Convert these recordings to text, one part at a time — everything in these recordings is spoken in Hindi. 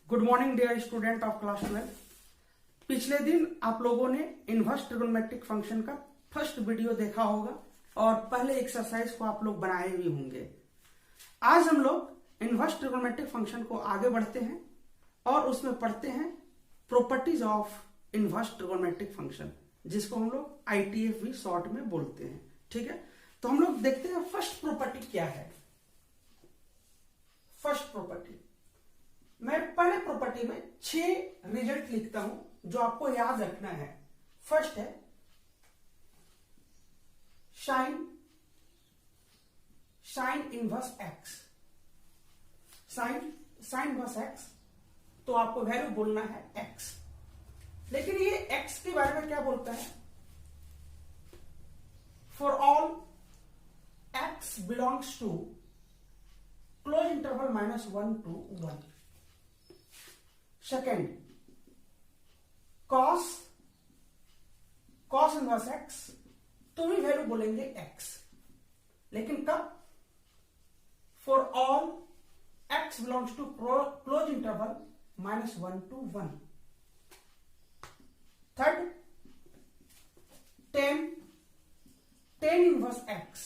Good morning dear student of class 12। पिछले दिन आप लोगों ने इनवर्स ट्रिगोनोमेट्रिक फंक्शन का फर्स्ट वीडियो देखा होगा और पहले एक्सरसाइज को आप लोग बनाए भी होंगे। आज हम लोग इनवर्स ट्रिगोनोमेट्रिक फंक्शन को आगे बढ़ते हैं और उसमें पढ़ते हैं properties of inverse trigonometric function, जिसको हम लोग ITF भी शॉर्ट में बोलते हैं। ठीक है, तो हम लोग देखते हैं फर्स्ट प्रॉपर्टी क्या है। फर्स्ट प्रॉपर्टी, मैं पहले प्रॉपर्टी में 6 रिजल्ट लिखता हूं जो आपको याद रखना है। फर्स्ट है sine inverse x. Sign inverse x, तो आपको वैल्यू बोलना है एक्स। लेकिन ये एक्स के बारे में क्या बोलता है? For all x belongs to close interval -1 to 1। Second, cos inverse x, तो भी वैल्यू बोलेंगे एक्स, लेकिन कब? For all x belongs to close interval -1 to 1। Third, tan inverse x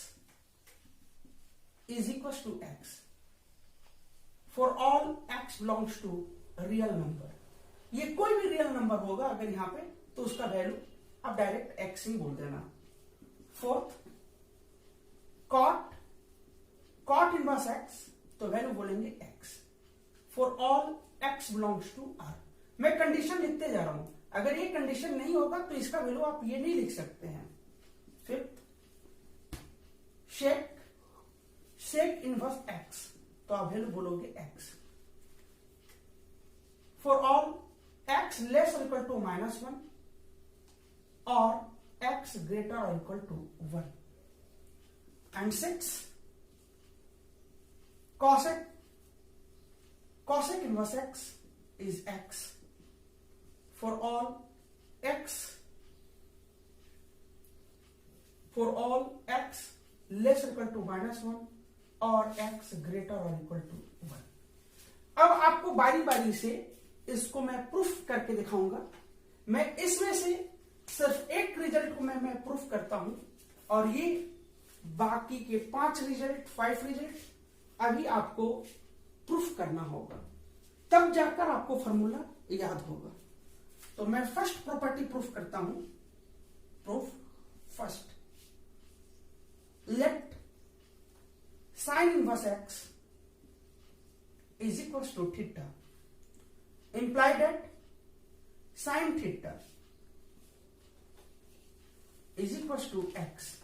is equal to x for all x belongs to real number. ये कोई भी रियल नंबर होगा अगर यहां पे, तो उसका वैल्यू आप डायरेक्ट एक्स ही बोल देना। फोर्थ, कॉट इनवर्स एक्स, तो वैल्यू बोलेंगे x for all x belongs to R. मैं कंडीशन लिखते जा रहा हूं, अगर ये कंडीशन नहीं होगा तो इसका वैल्यू आप ये नहीं लिख सकते हैं। फिफ्थ, शेक इनवर्स एक्स, तो आप वैल्यू बोलोगे x for all x less और इक्वल टू -1 और एक्स ग्रेटर और equal to 1। And six, cosec inverse x is x for all x less equal to -1 और एक्स ग्रेटर और इक्वल टू 1। अब आपको बारी बारी से इसको मैं प्रूफ करके दिखाऊंगा। मैं इसमें से सिर्फ एक रिजल्ट को मैं प्रूफ करता हूं और ये बाकी के 5 रिजल्ट अभी आपको प्रूफ करना होगा, तब जाकर आपको फॉर्मूला याद होगा। तो मैं फर्स्ट प्रॉपर्टी प्रूफ करता हूं। Proof first, let sine inverse x is equal to theta, imply that sin theta is equals to x.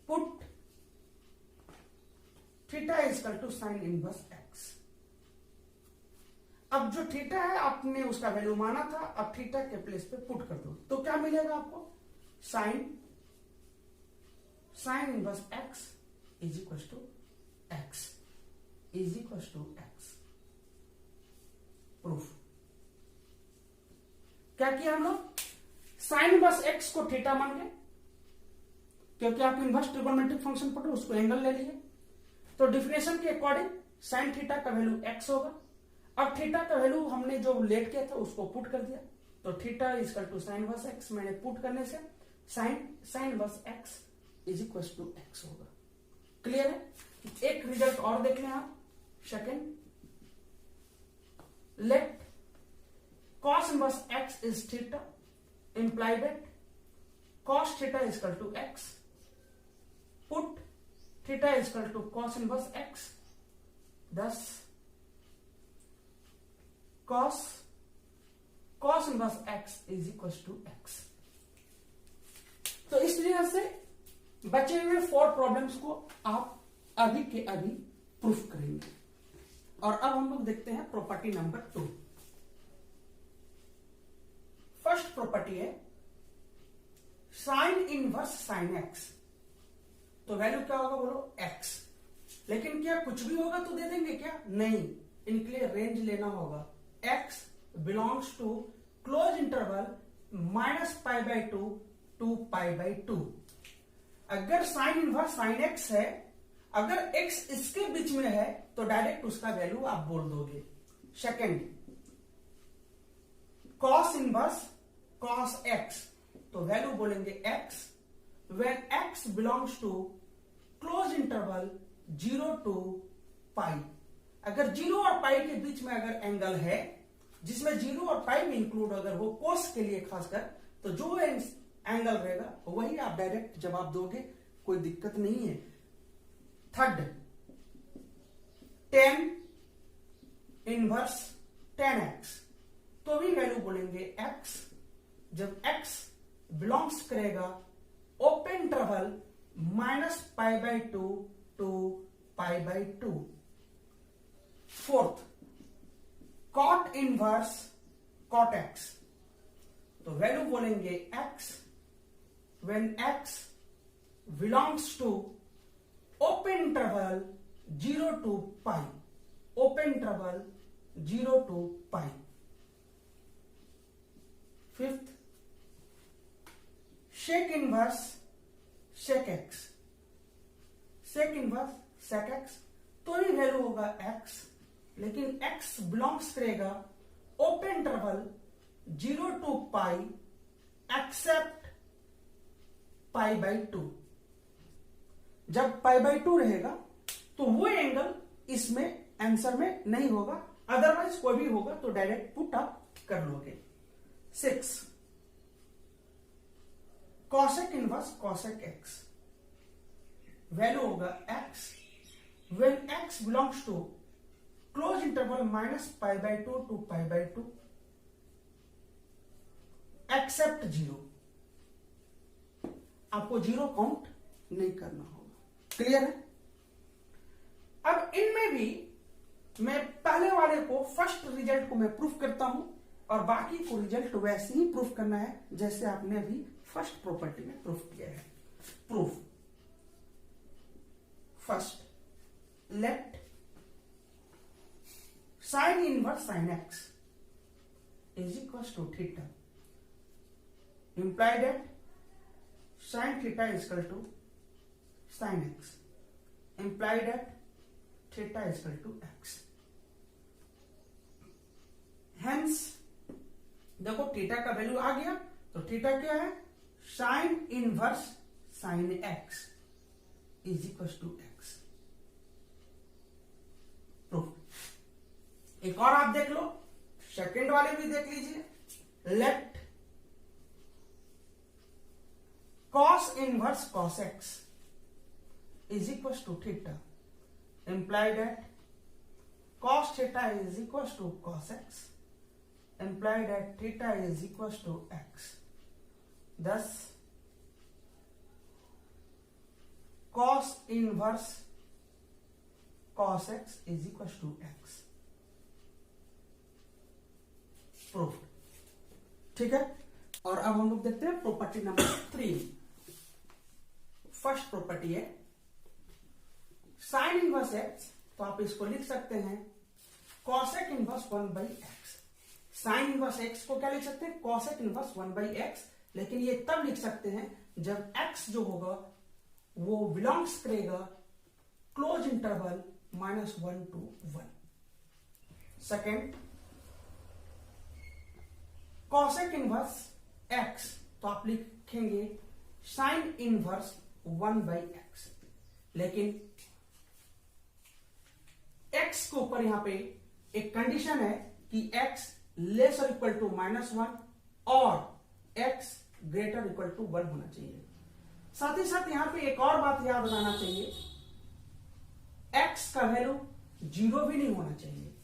Put theta is equal to sin inverse x. अब जो थीटा है आपने उसका वैल्यू माना था, अब थीटा के प्लेस पे पुट कर दो, तो क्या मिलेगा आपको? Sine inverse x is equal to x is equal to x। Proof क्या किया हम लोग? साइन इनवर्स एक्स को थीटा मान गए, क्योंकि आप इनवर्स ट्रिगोनोमेट्रिक फंक्शन पढ़ो, उसको एंगल ले लिए। तो डिफिनेशन के अकॉर्डिंग साइन थीटा का वैल्यू एक्स होगा। अब थीटा का वैल्यू हमने जो लेट किया था उसको पुट कर दिया, तो theta is equal to sine inverse x. मैंने पुट करने से sine inverse x is equal to x होगा। क्लियर है? एक रिजल्ट और देख लें आप। Second, let cos inverse x is theta, imply that cos theta is equal to x. Put theta is equal to cos inverse x. Thus cos inverse x is equal to x. तो इस तरह से बचे हुए 4 प्रॉब्लम्स को आप अभी के अभी प्रूफ करेंगे। और अब हम लोग देखते हैं प्रॉपर्टी नंबर 2। फर्स्ट प्रॉपर्टी है साइन इनवर्स साइन एक्स, तो वैल्यू क्या होगा बोलो? एक्स। लेकिन क्या कुछ भी होगा तो दे देंगे क्या? नहीं, इनके लिए रेंज लेना होगा। X belongs to close interval -π/2 to π/2। अगर साइन इनवर्स साइन एक्स है, अगर x इसके बीच में है तो डायरेक्ट उसका वैल्यू आप बोल दोगे। Second cos inverse cos x, तो वैल्यू बोलेंगे x when x belongs to close interval 0 to pi. अगर 0 और पाई के बीच में अगर एंगल है जिसमें 0 और पाई में इंक्लूड अगर हो कोस के लिए खासकर, तो जो एंगल रहेगा वही आप डायरेक्ट जवाब दोगे, कोई दिक्कत नहीं है। Third tan inverse tan x, तो भी वैल्यू बोलेंगे x जब x बिलोंग्स करेगा open interval -π/2 to π/2। Fourth cot inverse cot x, तो वैल्यू बोलेंगे x when x belongs to open interval 0 to pi, open interval 0 to pi। Fifth sec inverse sec x, sec inverse sec x, तो ये वैल्यू होगा x, लेकिन x बिलोंग्स करेगा open interval 0 to pi except π/2। जब π/2 रहेगा तो वो एंगल इसमें आंसर में नहीं होगा, अदरवाइज कोई भी होगा तो डायरेक्ट पुट अप कर लोगे। 6 cosec inverse cosec x, value होगा x when x belongs to close interval -π/2 to π/2 except 0। आपको 0 काउंट नहीं करना होगा। क्लियर है? अब इनमें भी मैं पहले वाले को फर्स्ट रिजल्ट को मैं प्रूफ करता हूं और बाकी को रिजल्ट वैसे ही प्रूफ करना है जैसे आपने अभी फर्स्ट प्रॉपर्टी में प्रूफ किया है। Proof first let sine inverse sine x is equal to theta, imply that sin theta is equal to sin x, imply that theta is equal to x। Hence देखो थीटा का वैल्यू आ गया, तो थीटा क्या है? sin inverse sin x is equal to x। Proof. एक और आप देख लो, सेकेंड वाले भी देख लीजिए। Let cos inverse cos x is equals to theta, imply that cos theta is equals to cos x, imply that theta is equals to x। Thus cos inverse cos x is equals to x। Proof. ठीक है, और अब हम लोग देखते हैं प्रॉपर्टी नंबर 3। फर्स्ट प्रॉपर्टी है साइन इनवर्स एक्स, तो आप इसको लिख सकते हैं cosec inverse 1/x। Sign inverse x को क्या लिख सकते हैं? कॉसेक इनवर्स 1/x, लेकिन ये तब लिख सकते हैं जब x जो होगा वो बिलोंग्स करेगा close interval -1 to 1। Second cosec inverse x, तो आप लिखेंगे साइन इनवर्स 1/x, लेकिन x के ऊपर यहां पे एक कंडीशन है कि x लेस और इक्वल टू -1 और x ग्रेटर इक्वल टू 1 होना चाहिए। साथ ही साथ यहां पे एक और बात याद रखना चाहिए, x का वैल्यू 0 भी नहीं होना चाहिए,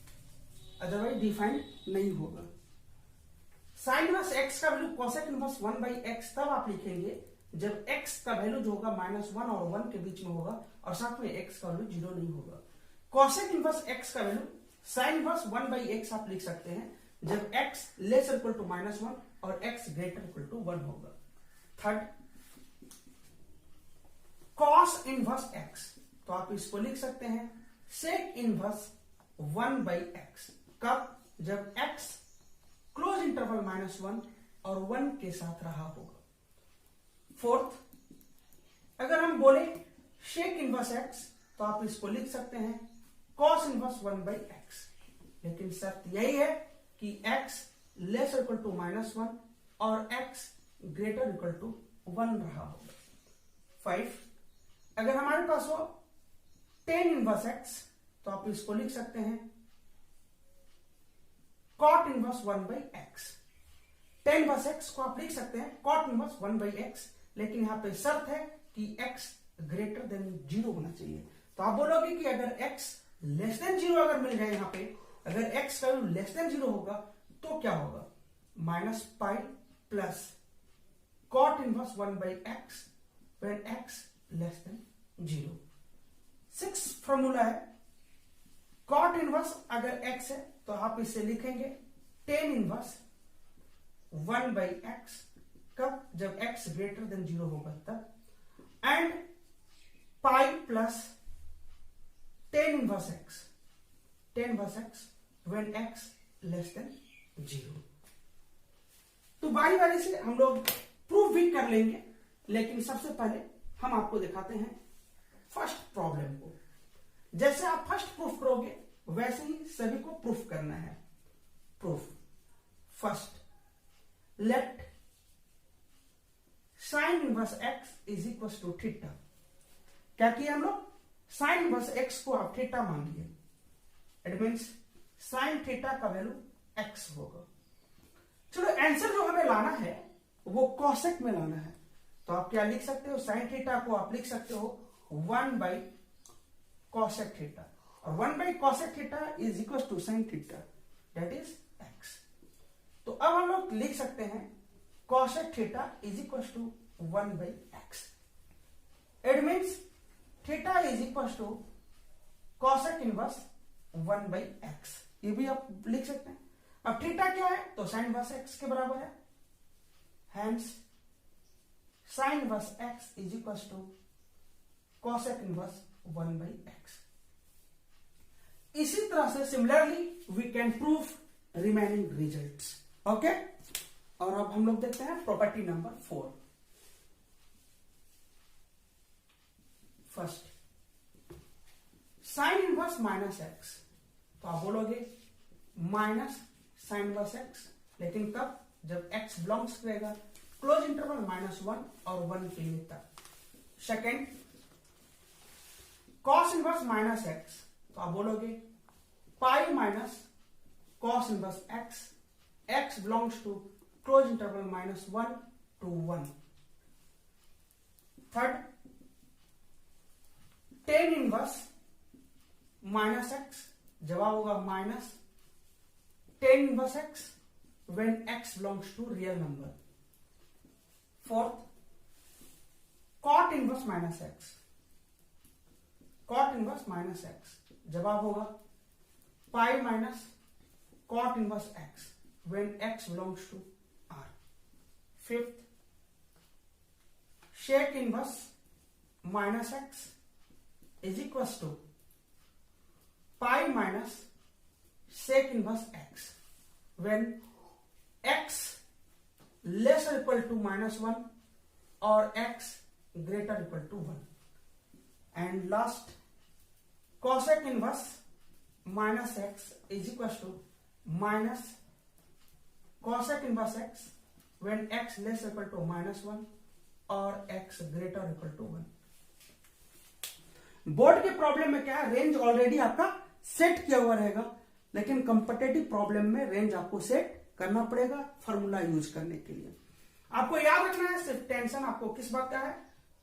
अदरवाइज डिफाइन नहीं होगा। साइन इनवर्स x का वैल्यू कॉसेक इनवर्स 1/x तब आप लिखेंगे जब x का वैल्यू जो होगा -1 और 1 के बीच में होगा और साथ में x का वैल्यू 0 नहीं होगा। कॉसेक इनवर्स x का वैल्यू साइन इनवर्स 1/x आप लिख सकते हैं जब x लेस इक्वल टू -1 और x ग्रेटर इक्वल टू 1 होगा। थर्ड कॉस इनवर्स x, तो आप इसको लिख सकते हैं सेक इनवर्स 1/x। कब? जब x क्लोज इंटरवल -1 और 1 के साथ रहा होगा। फोर्थ, अगर हम बोले शेक इनवर्स x, तो आप इसको लिख सकते हैं कॉस इनवर्स 1/x। लेकिन शर्त यही है कि x लेस इक्वल टू -1 और x ग्रेटर इक्वल टू 1 रहा होगा। 5, अगर हमारे पास हो tan इनवर्स x तो आप इसको लिख सकते हैं cot inverse 1/x। tan inverse x को आप लिख सकते हैं cot इनवर्स 1/x, लेकिन यहां पे शर्त है कि x ग्रेटर देन 0 होना चाहिए। तो आप बोलोगे कि अगर x लेस देन 0 अगर मिल जाए, यहां पे अगर x का वैल्यू लेस देन 0 होगा तो क्या होगा, -π plus cot inverse 1/x when x less than 0। 6 formula है, cot इनवर्स अगर x है तो आप इसे लिखेंगे tan इनवर्स 1/x, कब, जब x ग्रेटर देन 0 होगा तब, and pi plus tan inverse x when x less than 0। तो बारी बारी से हम लोग प्रूफ भी कर लेंगे, लेकिन सबसे पहले हम आपको दिखाते हैं फर्स्ट प्रॉब्लम को। जैसे आप फर्स्ट प्रूफ करोगे वैसे ही सभी को प्रूफ करना है। Proof first, let sine inverse x is equal to theta. क्या किया हम लोग, साइन इनवर्स x को आप थीटा मान लिए, इट मीन्स साइन थीटा का वैल्यू x होगा। चलो आंसर जो हमें लाना है वो कॉसेक में लाना है, तो आप क्या लिख सकते हो, साइन थीटा को आप लिख सकते हो 1/cosec थीटा, और 1/cosec theta is equal to sine theta, that is x। तो अब हम लोग लिख सकते हैं cosec theta is equal to 1/x। It means theta is equal to cosec inverse 1/x, ये भी आप लिख सकते हैं। अब थीटा क्या है, तो साइन इनवर्स x के बराबर है, hence sine inverse x is equal to cosec inverse 1/x। इसी तरह से similarly we can prove remaining results. Okay, और अब हम लोग देखते हैं property number 4। First, sine inverse -x, तो आप बोलोगे माइनस साइन इनवर्स x, लेकिन कब, जब x बिलोंग्स करेगा क्लोज इंटरवल -1 और 1 के लिए तक। सेकेंड, cos इनवर्स -x, तो आप बोलोगे pi minus cos inverse x belongs to close interval -1 to 1। Third, tan inverse -x, जवाब होगा minus tan inverse x when x belongs to real number। Fourth, cot inverse -x, cot inverse -x, जवाब होगा pi minus cot inverse x when x belongs to r। Fifth, sec inverse -x is equals to pi minus sec inverse x when x less or equal to -1 और x greater equal to 1। and last, cosec inverse -x is equal to minus cosec inverse x when x less or equal to -1 और x greater equal to 1। Board के प्रॉब्लम में क्या है, रेंज ऑलरेडी आपका सेट किया हुआ रहेगा, लेकिन कंपटीटिव प्रॉब्लम में रेंज आपको सेट करना पड़ेगा फॉर्मूला यूज करने के लिए। आपको याद रखना है, सिर्फ टेंशन आपको किस बात का है,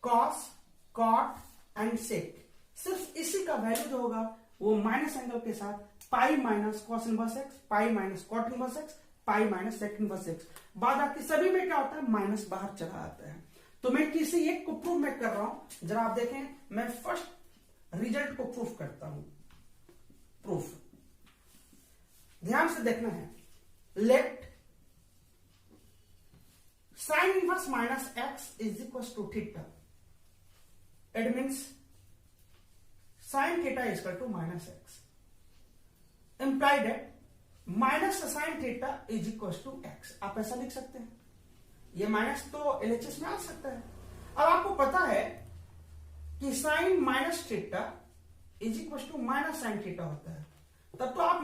कॉस, कॉट एंड सेक। सिर्फ इसी का वैल्यू जो होगा वो माइनस एंगल के साथ pi minus cos inverse x, pi minus cot inverse x, pi minus sec inverse x. बाद आपकी सभी में क्या होता है, माइनस बाहर चला आता है। तो मैं किसी एक को प्रूव मैं कर रहा हूं, जरा आप देखें, मैं फर्स्ट रिजल्ट को प्रूफ करता हूं। प्रूफ ध्यान से देखना है, let sine inverse minus x is equal to theta, it means sine theta is equal to minus x, implied that minus sine theta is equal to x. आप ऐसा लिख सकते हैं, ये माइनस तो एलएचएस में आ सकता है। अब आपको पता है कि sine minus theta is equal to minus sine theta होता है, तब तो आप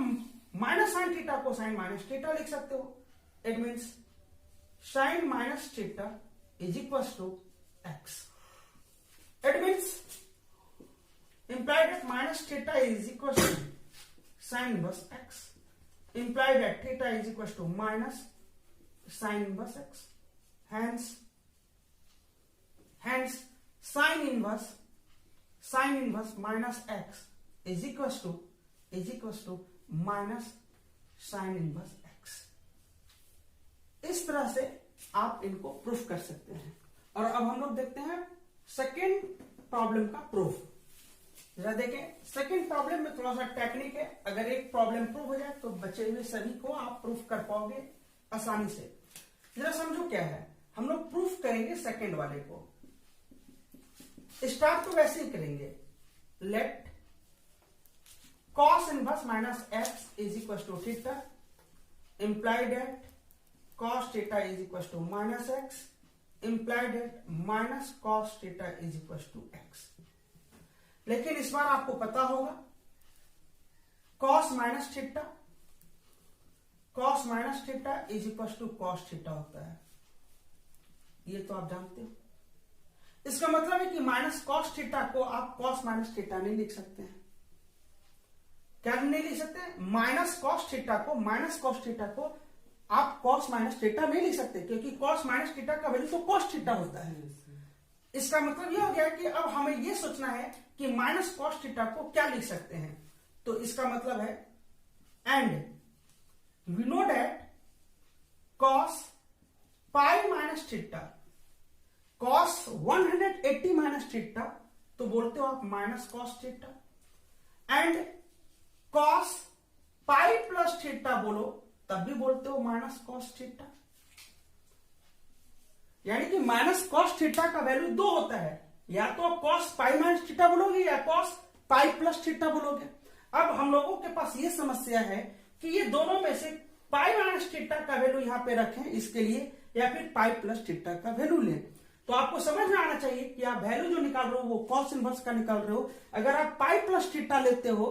माइनस साइन थीटा को साइन माइनस थीटा लिख सकते हो. It means sine minus theta is equal to x. It means implied that minus theta is equal to sin inverse x. Implied that theta is equal to minus sin inverse x. Hence sin inverse minus x is equal to minus sin inverse x. इस तरह से आप इनको प्रूफ कर सकते हैं. और अब हम लोग देखते हैं सेकेंड प्रॉब्लम का प्रूफ. जरा देखें, सेकंड प्रॉब्लम में थोड़ा सा टेक्निक है. अगर एक प्रॉब्लम प्रूव हो जाए तो बचे हुए सभी को आप प्रूफ कर पाओगे आसानी से. जरा समझो क्या है. हम लोग प्रूफ करेंगे सेकंड वाले को. स्टार्ट तो वैसे ही करेंगे. Let cos inverse minus x is equal to theta implied that cos theta is equal to minus x implied that minus cos theta is equal to x. लेकिन इस बार आपको पता होगा cos minus theta is equal to cos theta होता है. ये तो आप जानते हो. इसका मतलब है कि माइनस cos थीटा को आप cos माइनस थीटा नहीं लिख सकते हैं. क्या नहीं लिख सकते हैं? माइनस cos थीटा को आप cos माइनस थीटा नहीं लिख सकते, क्योंकि cos माइनस थीटा का वैल्यू तो cos थीटा होता है. इसका मतलब यह हो गया कि अब हमें यह सोचना है कि माइनस कॉस थीटा को क्या लिख सकते हैं. तो इसका मतलब है and we know that cos pi minus theta, cos 180 minus theta तो बोलते हो आप minus cos theta, and cos pi plus theta बोलो तब भी बोलते हो माइनस कॉस थीटा. यानी कि माइनस कॉस थीटा का वैल्यू 2 होता है. या तो कॉस पाई माइनस थीटा बोलोगे या कॉस पाई प्लस थीटा बोलोगे. अब हम लोगों के पास ये समस्या है कि ये दोनों में से पाई माइनस थीटा का वैल्यू यहां पे रखें इसके लिए, या फिर पाई प्लस थीटा का वैल्यू लें. तो आपको समझ में आना चाहिए कि आप वैल्यू जो निकाल रहे हो वो कॉस इनवर्स का निकाल रहे हो. अगर आप पाई प्लस थीटा लेते हो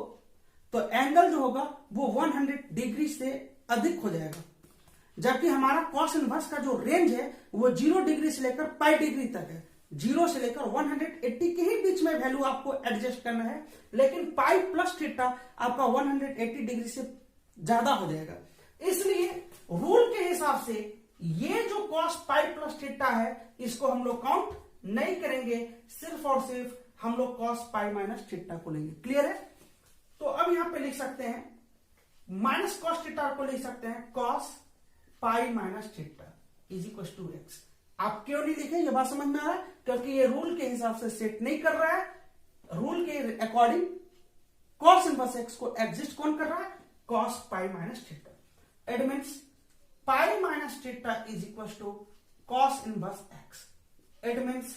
तो एंगल जो होगा वो 100 डिग्री से अधिक हो जाएगा. जबकि हमारा कॉस इनवर्स का जो रेंज है वो 0 डिग्री से लेकर पाई डिग्री तक है. 0 से लेकर 180 के ही बीच में वैल्यू आपको एडजस्ट करना है. लेकिन पाई प्लस थीटा आपका 180 डिग्री से ज्यादा हो जाएगा. इसलिए रूल के हिसाब से ये जो कॉस पाई प्लस थीटा है इसको हम लोग काउंट नहीं करेंगे. सिर्फ और सिर्फ हम लोग कॉस पाई माइनस थीटा को लेंगे. क्लियर है? तो अब यहां पे लिख सकते हैं माइनस कॉस थीटा को लिख सकते हैं cos pi minus theta is equal to x. आप क्यों नहीं लिखे ये बात समझ में आ रहा है? क्योंकि ये रूल के हिसाब से सेट नहीं कर रहा है. रूल के अकॉर्डिंग कॉस इनवर्स एक्स को एग्जिस्ट कौन कर रहा है? Cos pi minus theta. It means pi minus theta is equal to cos inverse x. It means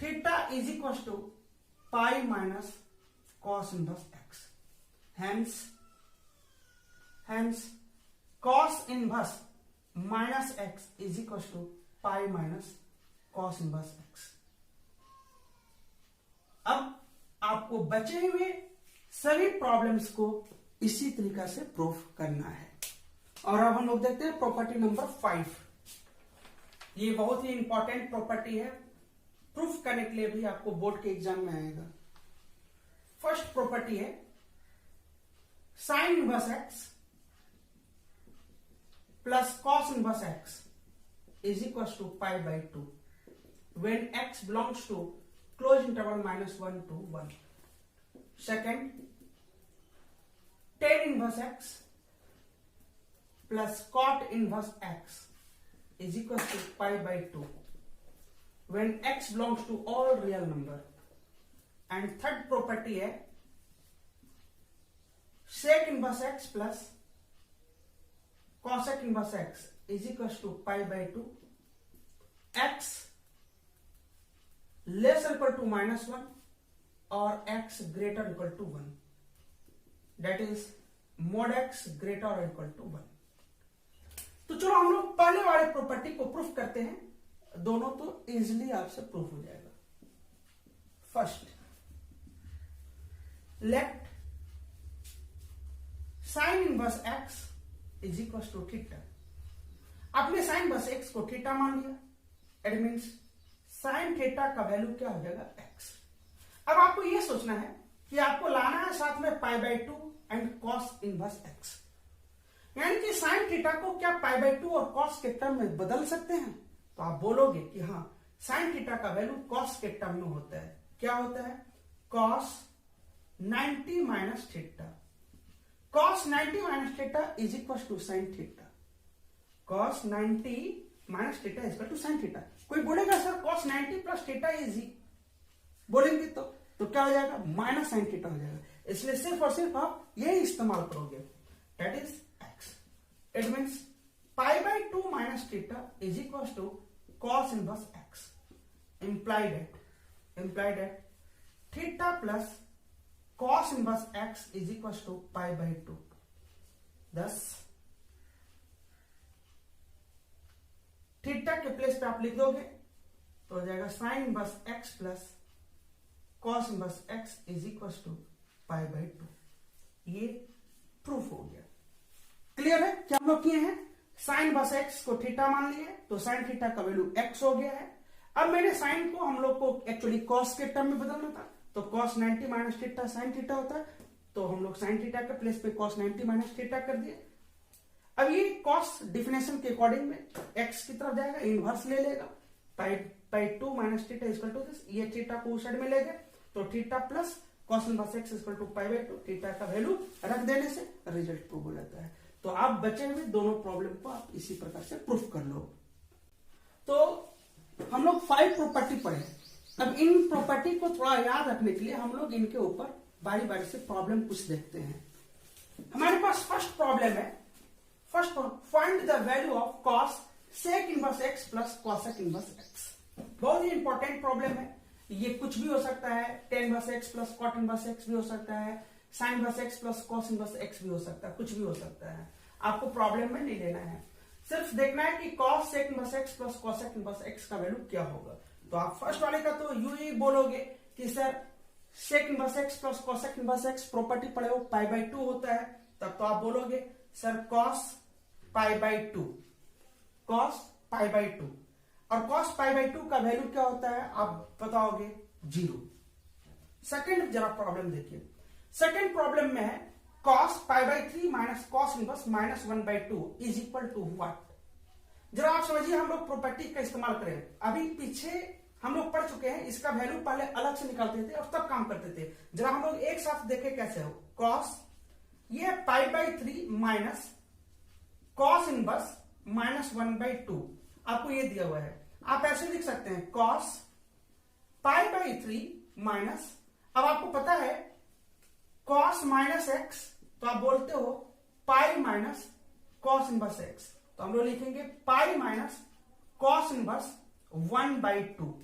theta is equal to pi minus cos inverse x. hence cos inverse minus x is equal to pi minus cos inverse x. अब आपको बचे हुए सभी प्रॉब्लम्स को इसी तरीका से प्रूफ करना है. और अब हम लोग देखते हैं प्रॉपर्टी नंबर 5. ये बहुत ही इंपॉर्टेंट प्रॉपर्टी है. प्रूफ करने के लिए भी आपको बोर्ड के एग्जाम में आएगा. फर्स्ट प्रॉपर्टी है sine inverse x plus cos inverse x is equals to pi by 2 when x belongs to closed interval -1 to 1. Second, tan inverse x plus cot inverse x is equals to pi by 2 when x belongs to all real number. And third property है sec inverse x plus cosec inverse x is equals to pi by 2 x less or equal to -1 or x greater or equal to 1. That is mod x greater or equal to 1. तो चलो हम लोग पहले वाले प्रॉपर्टी को प्रूफ करते हैं. दोनों तो इजिली आपसे प्रूफ हो जाएगा. First, let sine inverse x is equal to theta. आपने साइन इनवर्स एक्स को थीटा मान लिया, इट मीन्स साइन थीटा का वैल्यू क्या हो जाएगा एक्स। अब आपको यह सोचना है कि आपको लाना है साथ में pi by two and cos inverse x, यानी कि साइन थीटा को क्या पाई बाई टू और कॉस के टर्म में बदल सकते हैं। तो आप बोलोगे कि हाँ, साइन थीटा का वैल्यू कॉस के टर्म में होता है। क्या होता है? Cos 90 minus theta. Cos 90 minus theta is equal to sine theta. Cos 90 minus theta is equal to sine theta. कोई बोलेगा sir cos 90 plus theta is, बोलेंगे तो क्या हो जाएगा? माइनस साइन थीटा हो जाएगा। इसलिए सिर्फ और सिर्फ आप यही इस्तेमाल करोगे, that is x. It means pi by two minus theta is equal to cos inverse x, implied that theta plus cos inverse x is equals to pi by 2. thus theta के प्लेस पे आप लिख दोगे तो हो जाएगा sine inverse x plus cos inverse x is equal to pi by 2। ये प्रूफ हो गया। क्लियर है? क्या हम लोग किए हैं? साइन बस एक्स को थीटा मान लिए, तो साइन थीटा का वैल्यू एक्स हो गया है। अब मैंने साइन को, हम लोग को एक्चुअली कॉस के टर्म में बदलना था, तो cos 90 minus theta sine theta होता है, तो हम लोग साइन थीटा के प्लेस पे कॉस 90 माइनस थीटा कर दिए। अब ये कॉस डिफिनेशन के अकॉर्डिंग में एक्स की तरफ जाएगा, इनवर्स ले लेगा, pi 2 minus theta equal to this, ये थीटा को उस साइड में ले गए, तो theta plus cos inverse x equal to pi by 2, theta का वैल्यू रख देने से रिजल्ट प्रूव हो जाता है। तो आप बचे हुए दोनों प्रॉब्लम को आप इसी प्रकार से प्रूफ कर लो। तो हम लोग 5 प्रॉपर्टी पढ़े। अब इन प्रॉपर्टी को थोड़ा याद रखने के लिए हम लोग इनके ऊपर बारी बारी से प्रॉब्लम कुछ देखते हैं। हमारे पास फर्स्ट प्रॉब्लम है, first find the value of cos sec inverse x plus cosec inverse x. बहुत ही इंपॉर्टेंट प्रॉब्लम है। ये कुछ भी हो सकता है, tan inverse x plus cot inverse x भी हो सकता है, sine inverse x plus cos inverse x भी हो सकता है, कुछ भी हो सकता है। आपको प्रॉब्लम में नहीं लेना है, सिर्फ देखना है कि cos sec inverse x plus cosec inverse x का वैल्यू क्या होगा। तो आप फर्स्ट वाले का तो यू ही बोलोगे कि sir sec inverse x plus cosec inverse x property पढ़े हो, पाई बाई 2 होता है, तब तो आप बोलोगे sir cos pi by 2, cos pi by 2, और कॉस पाई बाई 2 का वैल्यू क्या होता है आप बताओगे 0। सेकेंड जरा प्रॉब्लम देखिए। सेकेंड प्रॉब्लम में है cos pi by 3 minus cos inverse minus 1/2 is equal to what. जरा आप समझिए, हम लोग प्रॉपर्टी का इस्तेमाल करें। अभी पीछे हम लोग पढ़ चुके हैं, इसका वैल्यू पहले अलग से निकालते थे और तब काम करते थे। जरा हम लोग एक साथ देखें कैसे हो। cos ये पाई by 3 minus cos inverse minus 1/2 आपको ये दिया हुआ है। आप ऐसे लिख सकते हैं cos पाई बाई 3 माइनस, अब आपको पता है cos माइनस एक्स, तो आप बोलते हो पाई माइनस कॉस इनवर्स एक्स, तो हम लोग लिखेंगे पाई माइनस कॉस इनवर्स 1/2।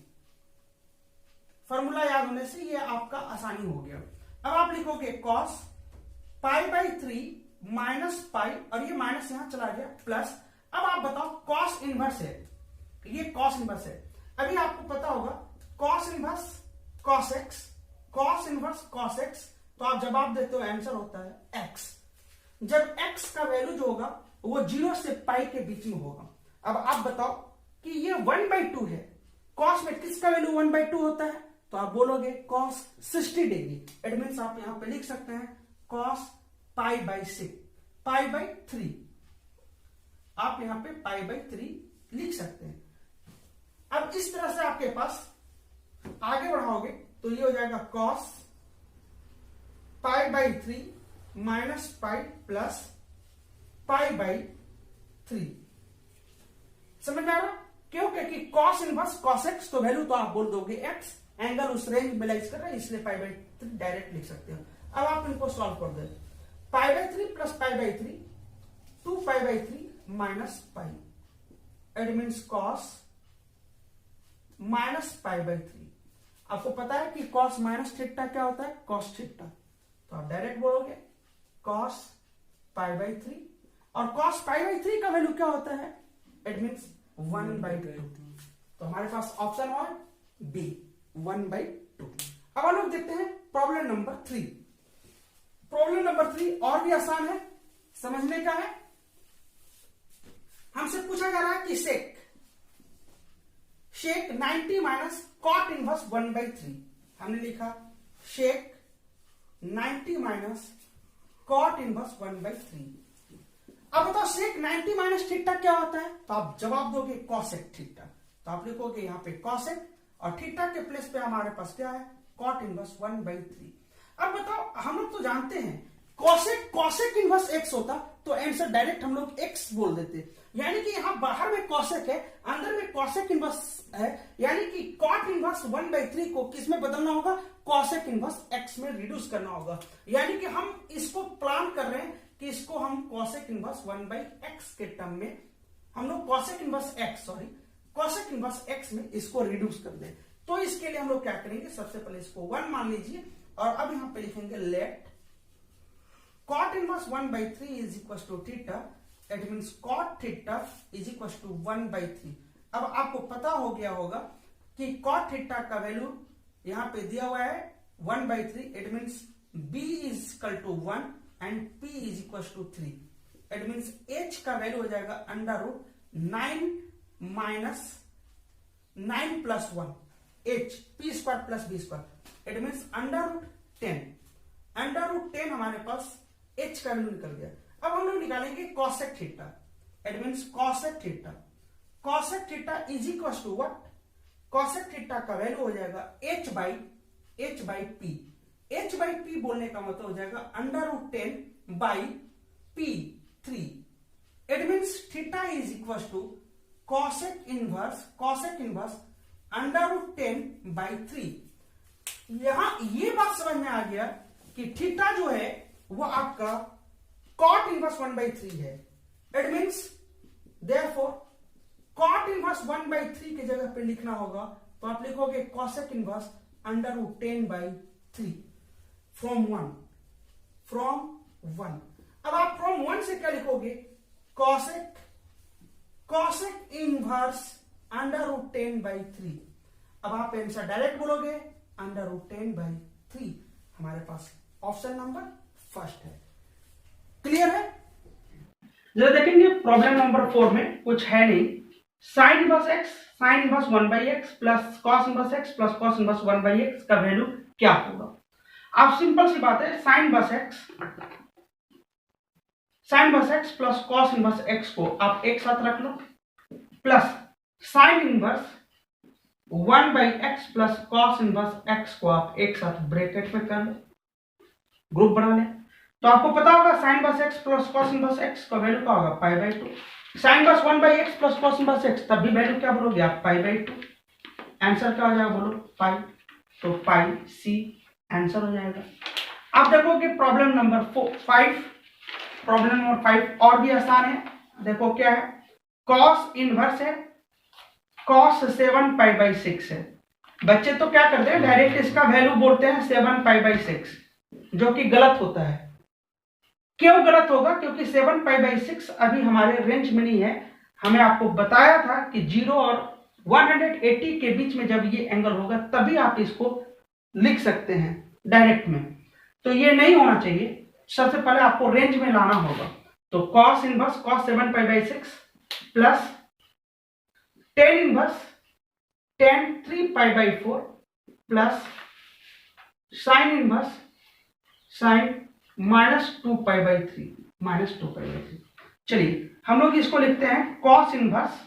फॉर्मूला याद होने से ये आपका आसानी हो गया। अब आप लिखोगे cos पाई बाई 3 माइनस पाई, और ये माइनस यहां चला गया, प्लस अब आप बताओ कॉस इनवर्स है, ये कॉस इनवर्स है। अभी आपको पता होगा cos inverse cos x, cos inverse cos x, तो आप जवाब देते हो आंसर होता है x। जब x का वैल्यू जो होगा वो 0 से पाई के बीच में होगा। अब आप बताओ कि ये 1/2 है, cos में किसका वैल्यू 1/2 होता है, तो आप बोलोगे cos 60 डिग्री। इट मीन्स आप यहां पे लिख सकते हैं cos pi by 6, pi by 3, आप यहां पे पाई बाई 3 लिख सकते हैं। अब इस तरह से आपके पास आगे बढ़ाओगे तो ये हो जाएगा cos pi by 3 minus pi plus pi by 3। समझ में आ रहा? क्यों? क्योंकि cos इनवर्स cos x, तो वैल्यू तो आप बोल दोगे x, एंगल उस रेंज में लाइज कर रहा है, इसलिए पाई बाई 3 डायरेक्ट लिख सकते हो। अब आप इनको सॉल्व कर दे, pi by 3 plus pi by 3 2 pi by 3 minus pi, it means cos minus pi by 3। आपको पता है कि cos माइनस थीटा क्या होता है, cos थीटा, तो आप डायरेक्ट बोलोगे cos पाई बाई 3, और cos पाई बाई 3 का वैल्यू क्या होता है, इट मीन्स 1/2। तो हमारे पास ऑप्शन और बी 1/2। अब हम लोग देखते हैं प्रॉब्लम नंबर 3। प्रॉब्लम नंबर 3 और भी आसान है, समझने का है। हमसे पूछा जा रहा है कि सेक 90 माइनस कॉट इनवर्स 1/3। हमने लिखा शेक 90 माइनस कॉट इनवर्स 1/3। अब बताओ सेक 90 माइनस थीटा क्या होता है, तो आप जवाब दोगे कॉसेक थीटा। तो आप लिखोगे यहां पे कॉसेक और थीटा के प्लेस पे हमारे पास क्या है, कॉट इनवर्स 1/3। अब बताओ हम लोग तो जानते हैं कॉसेक इनवर्स एक्स होता तो आंसर डायरेक्ट हम लोग एक्स बोल देते, यानी कि यहां बाहर में कॉसेक है, अंदर में कॉसेक इनवर्स है, यानी कि कॉट इनवर्स 1/3 को किस में बदलना होगा, कॉसेक इनवर्स एक्स में रिड्यूस करना होगा। यानी कि हम इसको प्लान कर रहे हैं कि इसको हम कॉसेक इनवर्स 1/x के टर्म में हम लोग कॉसेक इनवर्स एक्स में इसको रिड्यूस कर दें। तो इसके लिए हम लोग क्या करेंगे, सबसे पहले इसको 1 मान लीजिए और अब यहां पे लिखेंगे late cot inverse 1/3 is equals to theta, that means cot theta is equals to 1/3। अब आपको पता हो गया होगा कि cot theta का वैल्यू यहां पे दिया हुआ है 1/3, it means b is equal to 1 and p is equals to 3। it means h का वैल्यू हो जाएगा under root 9 minus 9 plus 1 h p square plus b square, it means under root 10। Under root 10 हमारे पास h का वैल्यू निकल गया। अब हम लोग निकालेंगे cosec theta, it means cosec theta is equal to what, cosec theta का वैल्यू हो जाएगा h बाई p बोलने का मतलब हो जाएगा under root 10 by p 3। It means theta is equal to cosec inverse under root 10 by 3। यहां ये बात समझ में आ गया कि थीटा जो है वो आपका कॉट इनवर्स 1/3 है। It means therefore cot inverse 1/3 की जगह पे लिखना होगा तो आप लिखोगे cosec inverse under root 10 by 3 from 1। अब आप फ्रॉम 1 से क्या लिखोगे, cosec inverse under root 10 by 3। अब आप आंसर डायरेक्ट बोलोगे अंडर रूट 10 बाई 3। हमारे पास ऑप्शन नंबर फर्स्ट है। क्लियर है। जरा देखेंगे प्रॉब्लम नंबर 4 में कुछ है नहीं। Sign inverse x 1/x plus cos inverse x plus cos inverse 1/x का वैल्यू क्या होगा। आप सिंपल सी बात है, sine inverse x plus cos inverse x को आप एक साथ रख लो plus sine inverse 1/x plus cos inverse x को आप एक साथ ब्रैकेट में कर लो, ग्रुप बना लें। तो आपको पता होगा sine inverse x plus cos inverse x का वैल्यू क्या होगा, π/2। Sine inverse 1/x plus cos inverse x, तब भी वैल्यू क्या बोलोगे आप, π/2। आंसर क्या हो जाएगा बोलो, पाई। तो पाई सी आंसर हो जाएगा। आप देखोगे प्रॉब्लम नंबर 5 और भी आसान है। देखो क्या है, कॉस इनवर्स है, कॉस 7π/6 है। बच्चे तो क्या करते हैं, डायरेक्ट इसका वैल्यू बोलते हैं 7π/6, जो कि गलत होता है। क्यों गलत होगा, क्योंकि 7π/6 अभी हमारे रेंज में नहीं है। हमें आपको बताया था कि 0 और 180 के बीच में जब ये एंगल होगा तभी आप इसको लिख सकते हैं डायरेक्ट में। तो ये नहीं होना चाहिए, सबसे पहले आपको रेंज में लाना होगा। तो cos inverse cos 7π/6 plus tan inverse tan 3π/4 plus sine inverse sine -2π/3 चलिए हम लोग इसको लिखते हैं कॉस इनवर्स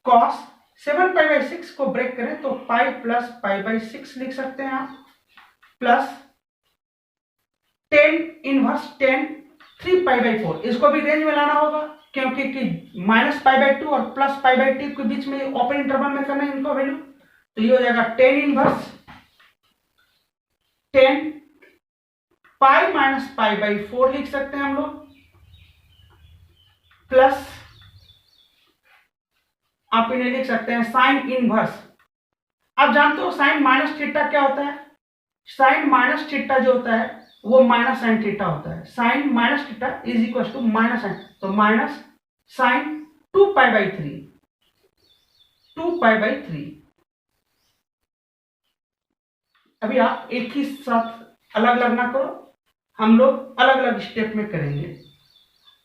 कॉस 7π/6 को ब्रेक करें तो पाई प्लस π/6 लिख सकते हैं आप, प्लस टेन इनवर्स tan 3π/4। इसको भी रेंज में लाना होगा क्योंकि -π/2 और प्लस π/2 के बीच में ओपन इंटरवल में करना है इनको वैल्यू। तो ये हो जाएगा टेन इनवर्स 10 पाई माइनस π/4 लिख सकते हैं हम लोग, प्लस आप इन्हें लिख सकते हैं साइन इनवर्स। आप जानते हो साइन माइनस थीटा क्या होता है, साइन माइनस थीटा जो होता है वो माइनस साइन थीटा होता है। Sine minus theta is equal to minus sine, तो माइनस साइन 2π/3। अभी आप एक ही साथ अलग अलग ना करो, हम लोग अलग अलग स्टेप में करेंगे।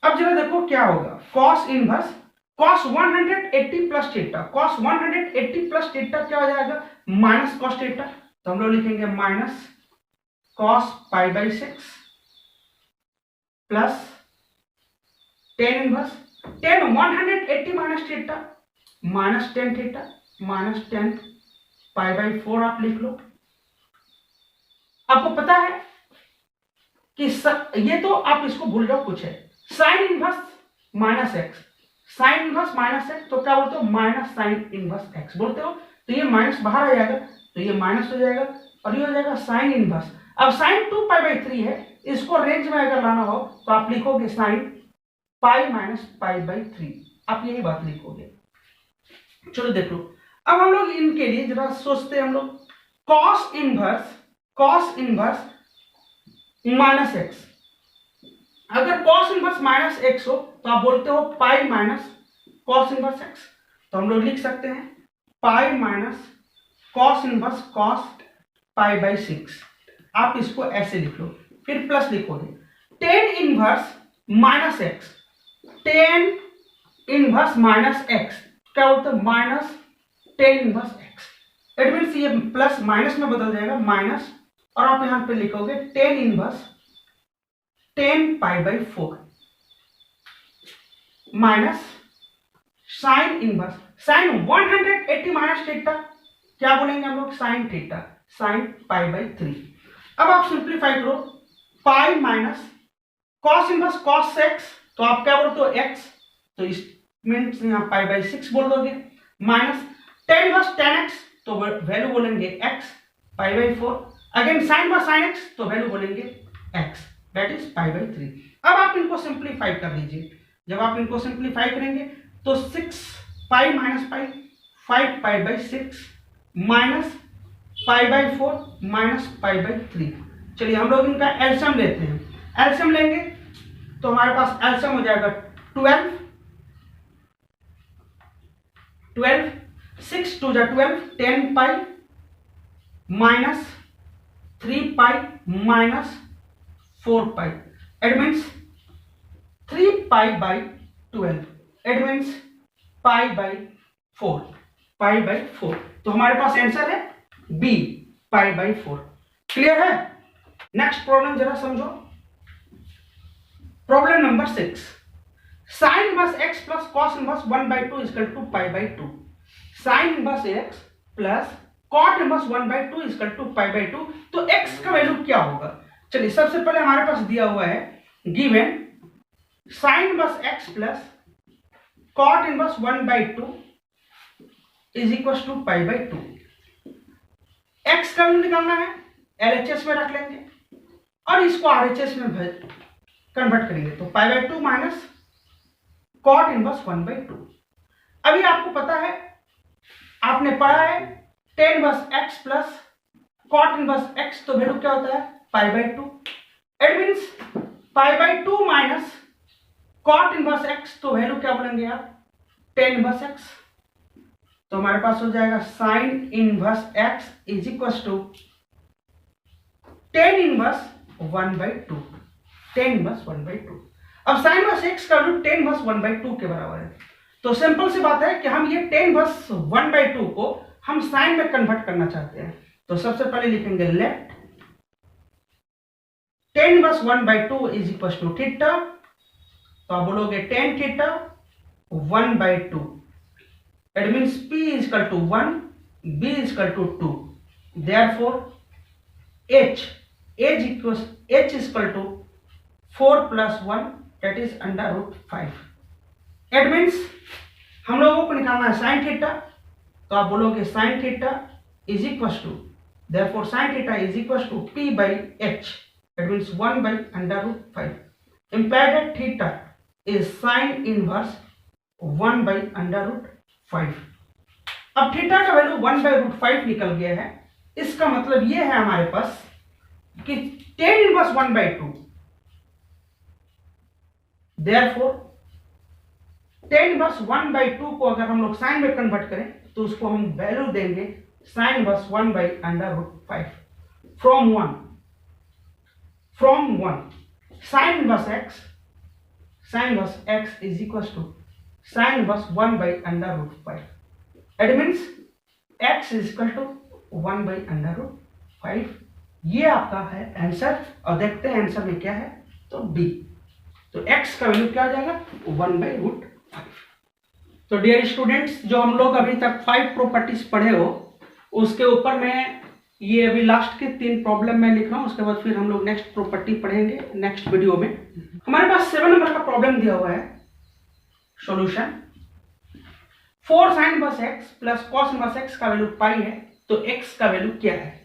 अब जरा देखो क्या होगा, cos inverse cos 180 plus theta, cos 180 plus theta क्या हो जाएगा, माइनस कॉस थीटा, तो हम लोग लिखेंगे minus cos pi by 6 plus tan inverse, ten 180 minus theta minus tan theta minus 10 pi by 4 आप लिख लो। आपको पता है कि ये तो आप इसको भूल जाओ, कुछ है sine inverse minus x, sign inverse minus x, तो क्या बोलते हो माइनस साइन इनवर्स एक्स बोलते हो, तो ये माइनस बाहर आ जाएगा, तो ये माइनस हो जाएगा और ये हो जाएगा साइन इनवर्स। अब साइन 2 पाई बाई 3 है, इसको रेंज में अगर लाना हो तो आप लिखोगे sine pi minus pi by 3, आप यही बात लिखोगे। चलो देख लो, अब हम लोग इनके लिए जरा सोचते हैं, हम लोग कॉस इनवर्स माइनस एक्स, अगर कॉस इनवर्स माइनस एक्स हो तो आप बोलते हो पाई माइनस कॉस इनवर्स एक्स, तो हम लोग लिख सकते हैं पाई minus cos inverse cos pi by 6, आप इसको ऐसे लिख लो, फिर प्लस लिखोगे tan inverse minus x, tan inverse minus x क्या बोलते हैं minus ten inverse x, it means ये प्लस माइनस में बदल जाएगा माइनस, और आप यहां पे लिखोगे tan inverse 10 pi by 4 minus sign inverse sign 180 minus theta, क्या बोलेंगे हम लोग sine theta sine pi by 3। अब आप सिंप्लीफाई करो, पाई minus cos inverse cos x, तो आप क्या बोलते हो एक्स, तो इस मीन्स यहां पाई बाई 6 बोल दोगे, minus tan inverse tan x, तो वैल्यू बोलेंगे x pi by 4, again sine by sine x, तो वैल्यू बोलेंगे x, that is pi by 3। अब आप इनको सिंप्लीफाई कर लीजिए, जब आप इनको सिंप्लीफाई करेंगे तो 6 pi minus pi 5 pi by 6 minus pi by 4 minus pi by 3। चलिए हम लोग इनका एलसीएम लेते हैं, एलसीएम लेंगे तो हमारे पास एलसीएम हो जाएगा 12 6 2 जा 12 10 pi minus 3 pi minus 4 pi, it means 3 pi by 12, it means pi by 4, pi by 4, तो हमारे पास आंसर है बी पाई बाई 4। क्लियर है? नेक्स्ट प्रॉब्लम जरा समझो, problem number 6, sine inverse x plus cos inverse 1/2 equal to pi by 2, sine inverse x plus cot inverse 1/2 equal to pi by 2, तो एक्स का वैल्यू क्या होगा। चलिए सबसे पहले हमारे पास दिया हुआ है given sine inverse x plus cot inverse 1/2 is equal to pi by 2, x का वैल्यू निकालना है, एलएचएस में रख लेंगे और इसको आरएचएस में कन्वर्ट करेंगे, तो pi by 2 minus cot inverse 1/2। अभी आपको पता है, आपने पढ़ा है tan inverse x plus cot inverse x, तो वैल्यू क्या होता है pi by 2, it means pi by 2 minus cot inverse x, तो वैल्यू क्या बोलेंगे आप टेन इनवर्स एक्स, तो हमारे पास हो जाएगा sine inverse x is equal to tan inverse 1/2, tan inverse 1/2। अब साइन इनवर्स एक्स का वैल्यू टेन इनवर्स 1/2 के बराबर है, तो सिंपल सी बात है कि हम ये टेन इनवर्स 1/2 को हम साइन में कन्वर्ट करना चाहते हैं, तो सबसे पहले लिखेंगे let tan inverse 1/2 is equal to theta, तो आप बोलोगे tan theta 1/2, it means P is equal to 1, B is equal to 2, therefore H is equal to 4 plus 1, that is under root 5, it means हम लोगों को निकालना है साइन थीटा, तो आप बोलोगे sine theta is equal to, therefore sine theta is equal to P by H, it means 1 by under root 5, implied that theta is sin inverse 1 by under root 5। अब थीटा का वैल्यू 1 by root 5 निकल गया है, इसका मतलब ये है हमारे पास कि tan inverse 1/2, therefore tan inverse 1/2 को अगर हम लोग साइन में कन्वर्ट करें तो उसको हम वैल्यू देंगे sin inverse 1 by under root 5, from 1 sin inverse x sine inverse x is equal to sine inverse 1/√5। It means x is equal to 1/√5। ये आपका है आंसर। और देखते हैं आंसर में क्या है, तो बी। तो एक्स का वैल्यू क्या आ जाएगा, 1/√5। तो डियर स्टूडेंट्स, जो हम लोग अभी तक 5 प्रॉपर्टीज पढ़े हो, उसके ऊपर मैं ये अभी लास्ट के 3 प्रॉब्लम में लिख रहा हूँ। उसके बाद फिर हम लोग नेक्स्ट प्रॉपर्टी पढ़ेंगे नेक्स्ट वीडियो में। हमारे पास 7 नंबर का प्रॉब्लम दिया हुआ है। Solution 4 sin inverse x plus cos inverse x का वैल्यू पाई है, तो x का वैल्यू क्या है।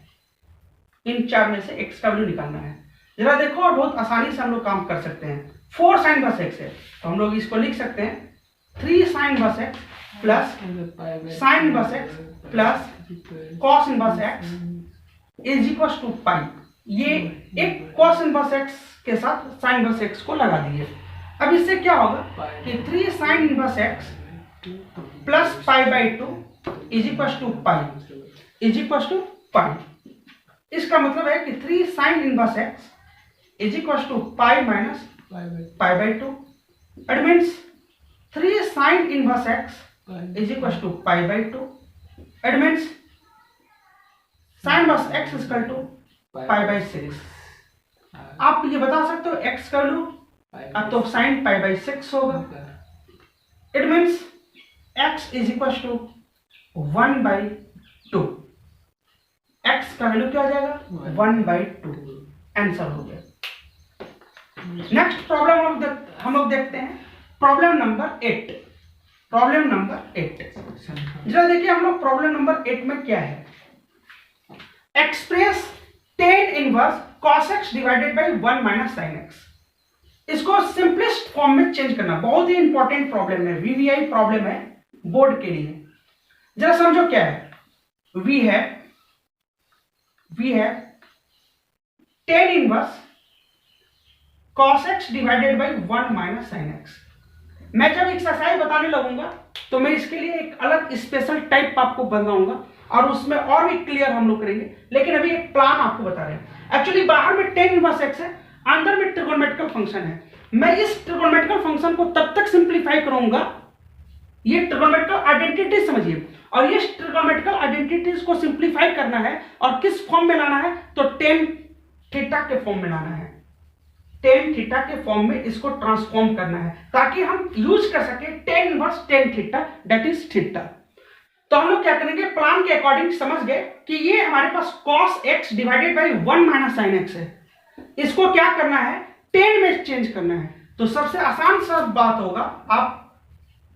इन 4 में से x का वैल्यू निकालना है। जरा देखो, और बहुत आसानी से हम लोग काम कर सकते हैं। 4 sin इनवर्स x है तो हम लोग इसको लिख सकते हैं 3 sin inverse x plus sin inverse x plus cos inverse x is equal to pi. ये एक cos इनवर्स x के साथ sin इनवर्स x को लगा दिए। अब इससे क्या होगा कि 3 sin इनवर्स x प्लस पाई/2 is equal to pi is equal to pi. इसका मतलब है कि 3 sin inverse x is equal to pi minus पाई/2। It means 3 sin inverse x is equal to पाई/2। It means sin inverse x is equal to पाई/6। आप ये बता सकते हो x का वैल्यू, तो sin पाई/6 होगा। It means x is equal to 1/2। x का वैल्यू क्या आ जाएगा, 1/2। आंसर हो गया। नेक्स्ट प्रॉब्लम हम लोग देखते हैं, प्रॉब्लम नंबर 8। प्रॉब्लम नंबर 8 जरा देखिए हम लोग प्रॉब्लम नंबर 8 में क्या है। Express tan inverse cos x divided by 1 minus sin x। इसको सिंपलेस्ट फॉर्म में चेंज करना बहुत ही इंपॉर्टेंट प्रॉब्लम है, वीवीआई प्रॉब्लम है बोर्ड के लिए। जरा समझो क्या है। वी है tan inverse cos x divided by 1 minus sin x। मैं जब एक्सरसाइज बताने लगूंगा तो मैं इसके लिए एक अलग स्पेशल टाइप आपको बताऊंगा और उसमें और भी क्लियर हम लोग करेंगे। लेकिन अभी एक प्लान आपको बता रहे हैं। एक्चुअली बाहर में tan इनवर्स x है, अंदर में ट्रिगोनोमेट्रिकल फंक्शन है। मैं इस ट्रिगोनोमेट्रिकल फंक्शन को तब तक सिंप्लीफाई करूंगा, ये ट्रिगोनोमेट्रिकल आइडेंटिटी समझिए, और ये ट्रिगोनोमेट्रिकल आइडेंटिटीज को सिंप्लीफाई करना है और किस फॉर्म में लाना है, तो tan थीटा के फॉर्म में लाना है। tan थीटा के फॉर्म में इसको ट्रांसफॉर्म करना है ताकि हम यूज कर सके tan inverse tan theta that is theta. तो हम लोग क्या करेंगे, प्लान के अकॉर्डिंग समझ गए कि ये हमारे पास cos x divided by 1 minus sin x है। इसको क्या करना है, tan में चेंज करना है। तो सबसे आसान सा बात होगा, आप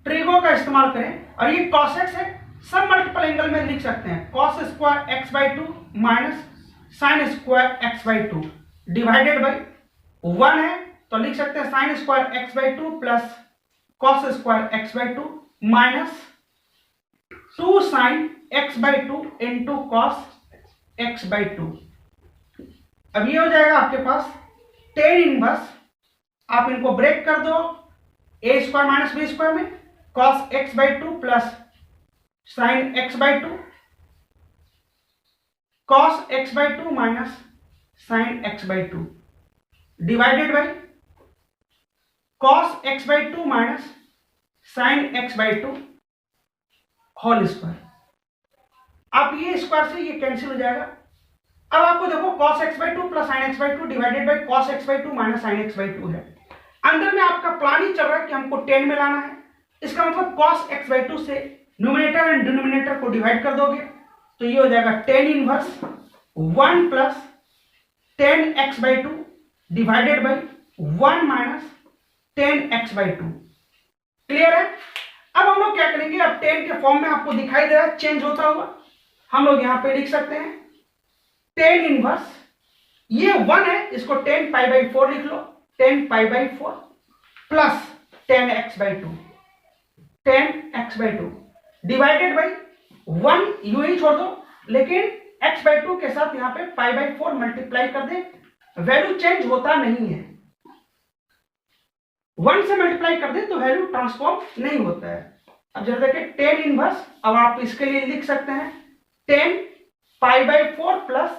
ट्रिगो का इस्तेमाल करें और ये cos x है, सब मल्टीपल एंगल में लिख सकते हैं। cos square x/2 minus sin square x/2 divided bye 1 है तो लिख सकते हैं sin square x/2 plus cos square x/2 minus 2 sin x/2 into cos x/2। अब ये हो जाएगा आपके पास tan इनवर्स, आप इनको ब्रेक कर दो a square minus b square में, cos x/2 plus sin x/2 cos x/2 minus sin x/2 divided by cos x/2 minus sin x/2 whole square. अब ये स्क्वायर से ये कैंसिल हो जाएगा। अब आपको देखो cos x/2 plus sin x/2 divided by cos x/2 minus sin x/2 है। अंदर में आपका प्लान ही चल रहा है कि हमको tan में लाना है। इसका मतलब cos x/2 से न्यूमरेटर एंड डिनोमिनेटर को डिवाइड कर दोगे तो ये हो जाएगा tan inverse 1 plus tan x/2 divided bye 1 minus tan x/2। Clear है। अब हम लोग क्या करेंगे, अब tan के फॉर्म में आपको दिखाई दे रहा है चेंज होता हुआ, हम लोग यहां पे लिख सकते हैं tan इनवर्स, ये 1 है, इसको tan पाई/4 लिख लो, tan पाई/4 plus tan x/2 divided by 1 यू ही छोड़ दो, लेकिन x/2 के साथ यहां पे पाई/4 मल्टीप्लाई कर दे, वैल्यू चेंज होता नहीं है। 1 से मल्टीप्लाई कर दे तो वैल्यू ट्रांसफॉर्म नहीं होता है। अब जरा देखिए tan इनवर्स, अब आप इसके लिए लिख सकते हैं tan पाई/4 प्लस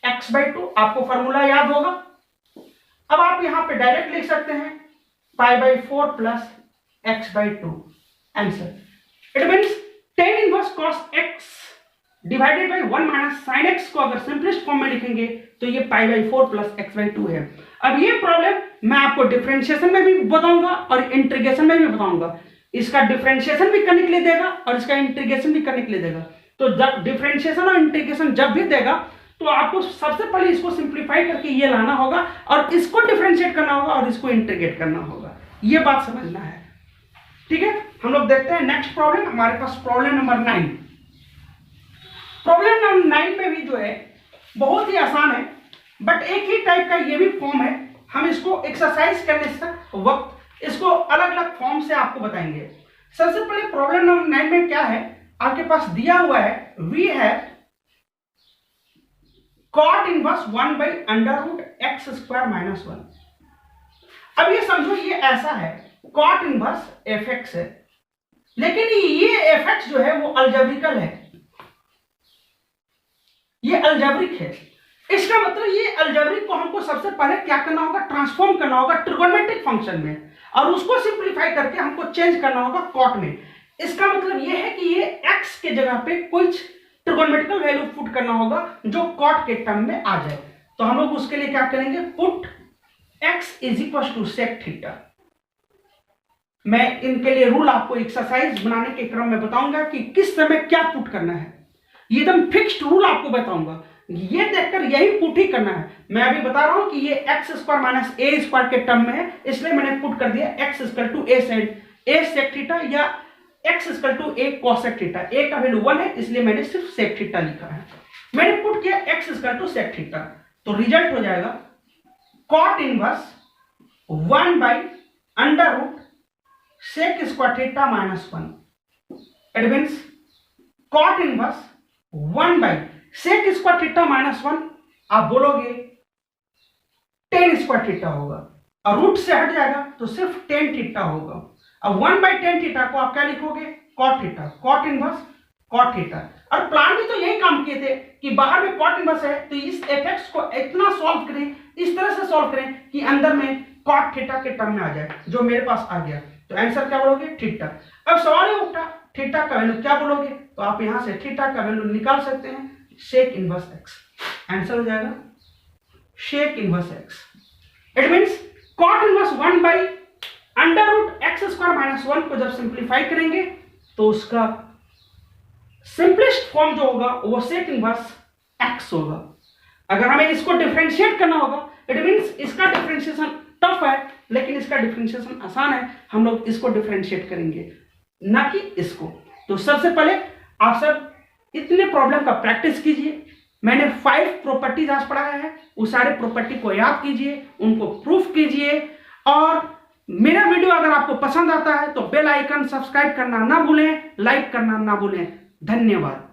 x/2, आपको फॉर्मूला याद होगा। अब आप यहां पे डायरेक्ट लिख सकते हैं π/4 plus x/2 answer. It means tan inverse cos x divided by 1 minus sine x को अगर सिंपलेस्ट फॉर्म में लिखेंगे तो ये π/4 प्लस x/2 है. अब ये प्रॉब्लम मैं आपको डिफरेंशिएशन में भी बताऊंगा और इंटीग्रेशन में भी बताऊंगा. इसका डिफरेंशिएशन भी करने के लिए देगा और इसका इंटीग्रेशन भी करने के लिए देगा. तो जब डिफरेंशिएशन और इंटीग्रेशन जब भी देगा तो आपको सबसे पहले इसको सिंप्लीफाई करके ये लाना होगा और इसको डिफरेंशिएट करना होगा और इसको इंटीग्रेट करना होगा. ये बात समझना है. ठीक है, हम लोग देखते हैं नेक्स्ट प्रॉब्लम. हमारे पास प्रॉब्लम नंबर 9. प्रॉब्लम नंबर 9 में भी जो है बहुत ही आसान है, बट एक ही टाइप का ये भी फॉर्म है. हम इसको एक्सरसाइज करने से वक्त इसको अलग अलग फॉर्म से आपको बताएंगे. सबसे पहले प्रॉब्लम नंबर 9 में क्या है, आपके पास दिया हुआ है वी है cot इनवर्स 1/√x² - 1. अब ये समझो ये ऐसा है, cot इनवर्स fx है, लेकिन ये fx जो है वो अलजेब्रिकल है, ये अलजेब्रिक है. इसका मतलब ये अलजेब्रिक को हमको सबसे पहले क्या करना होगा, ट्रांसफॉर्म करना होगा ट्रिगोनोमेट्रिक फंक्शन में और उसको सिंप्लीफाई करके हमको चेंज करना होगा कॉट में. इसका मतलब ये है कि ये x के जगह पे कुछ ट्रिगोनोमेट्रिकल वैल्यू पुट करना होगा जो कॉट के टर्म में आ जाए. तो हम लोग उसके लिए क्या करेंगे, पुट x = sec थीटा. मैं इनके लिए रूल आपको एक्सरसाइज बनाने के क्रम में बताऊंगा कि किस समय क्या पुट करना है. ये एकदम फिक्स्ड रूल आपको बताऊंगा, ये देखकर यही पुट ही करना है. मैं अभी बता रहा हूं कि ये x² - a² के टर्म में है, इसलिए मैंने पुट कर दिया x a sec थीटा या x a cosec theta. a का वैल्यू 1 है इसलिए मैंने सिर्फ sec थीटा लिखा है. मैंने पुट किया x sec थीटा, तो रिजल्ट हो जाएगा cot inverse 1/√sec² theta - 1. It means cot inverse 1/sec² theta - 1 आप बोलोगे tan² थीटा होगा और रूट से हट जाएगा तो सिर्फ tan थीटा होगा. अब 1/tan थीटा को आप क्या लिखोगे, cot theta, cot inverse cot theta. और प्लान भी तो यही काम किए थे कि बाहर में cot इनवर्स है तो इस fx को इतना सॉल्व करें, इस तरह से सॉल्व करें कि अंदर में cot थीटा के टर्म में आ जाए, जो मेरे पास आ गया. तो आंसर क्या बोलोगे, थीटा. अब सवाल ये उठा थीटा का वैल्यू क्या बोलोगे, तो आप यहां से थीटा का वैल्यू निकाल सकते हैं, sec इनवर्स x. आंसर हो जाएगा sec inverse x. It means cot inverse 1/√x² - 1 को जब सिंप्लीफाई करेंगे तो उसका सिंपलेस्ट फॉर्म जो होगा वो sec इनवर्स x होगा. अगर हमें इसको डिफरेंशिएट करना होगा, इट मींस इसका डिफरेंशिएशन टफ है लेकिन इसका डिफरेंशिएशन आसान है. हम लोग इसको डिफरेंशिएट करेंगे ना कि इसको. तो सबसे पहले आप सब इतने प्रॉब्लम का प्रैक्टिस कीजिए. मैंने 5 प्रॉपर्टीज आज पढ़ाया है, उस सारे प्रॉपर्टी को याद कीजिए, उनको प्रूफ कीजिए. और मेरा वीडियो अगर आपको पसंद आता है तो बेल आइकन सब्सक्राइब करना ना भूलें, लाइक करना ना भूलें. धन्यवाद.